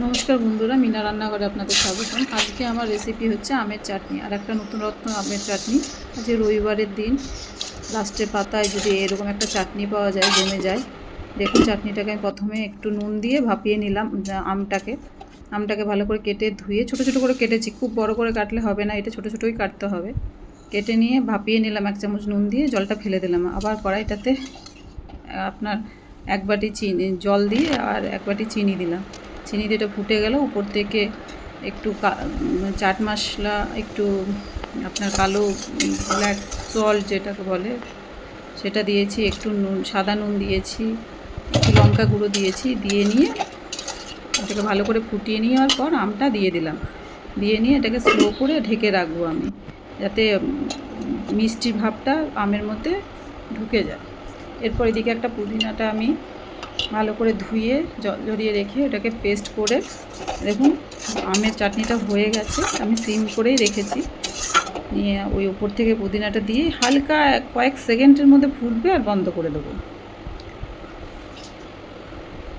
নমস্কার বন্ধুরা, মিনা রান্নাঘরে আপনাদের স্বাগতম। আজকে আমার রেসিপি হচ্ছে আমের চাটনি আর একটা নতুনত্ব আমের চাটনি। আজকে রবিবারের দিন, লাস্টের পাতায় যদি এরকম একটা চাটনি পাওয়া যায়, জমে যায়। দেখুন, চাটনিটাকে আমি প্রথমে একটু নুন দিয়ে ভাপিয়ে নিলাম। আমটাকে ভালো করে কেটে ধুয়ে ছোটো ছোটো করে কেটেছি, খুব বড় করে কাটলে হবে না, এটা ছোটো ছোটোই কাটতে হবে। কেটে নিয়ে ভাপিয়ে নিলাম 1 চামচ নুন দিয়ে, জলটা ফেলে দিলাম। আবার কড়াইটাতে আপনার 1 বাটি চিনি জল দিয়ে আর 1 বাটি চিনি দিলাম। চিনি দিয়ে এটা ফুটে গেল, উপর থেকে একটু চাট মশলা, একটু আপনার কালো ব্ল্যাক সল্ট যেটাকে বলে সেটা দিয়েছি, একটু নুন, সাদা নুন দিয়েছি, একটু লঙ্কা গুঁড়ো দিয়েছি। দিয়ে নিয়ে এটাকে ভালো করে ফুটিয়ে নেওয়ার পর আমটা দিয়ে দিলাম। দিয়ে নিয়ে এটাকে স্লো করে ঢেকে রাখবো আমি, যাতে মিষ্টি ভাবটা আমের মধ্যে ঢুকে যায়। এরপর এদিকে একটা পুদিনাটা আমি ভালো করে ধুয়ে জল ঝরিয়ে রেখে ওটাকে পেস্ট করে, দেখুন আমের চাটনিটা হয়ে গেছে। আমি সিম করেই রেখেছি। নিয়ে ওই উপর থেকে পুদিনাটা দিয়ে হালকা কয়েক সেকেন্ডের মধ্যে ফুটবে আর বন্ধ করে দেবো।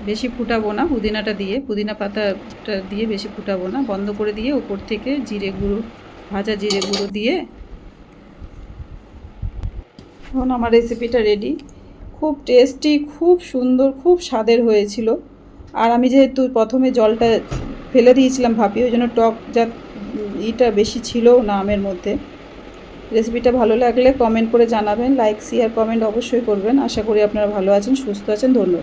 বেশি ফুটাবো না, পুদিনা পাতাটা দিয়ে বেশি ফুটাবো না, বন্ধ করে দিয়ে উপর থেকে জিরে গুঁড়ো, ভাজা জিরে গুঁড়ো দিয়ে এখন আমার রেসিপিটা রেডি। খুব টেস্টি, খুব সুন্দর, খুব স্বাদের হয়েছিল। আর আমি যেহেতু প্রথমে জলটা ফেলে দিয়েছিলাম ভাপিয়ে, ওই জন্য টক ইটা বেশি ছিল না আমের মধ্যে। রেসিপিটা ভালো লাগলে কমেন্ট করে জানাবেন, লাইক শেয়ার কমেন্ট অবশ্যই করবেন। আশা করি আপনারা ভালো আছেন, সুস্থ আছেন। ধন্যবাদ।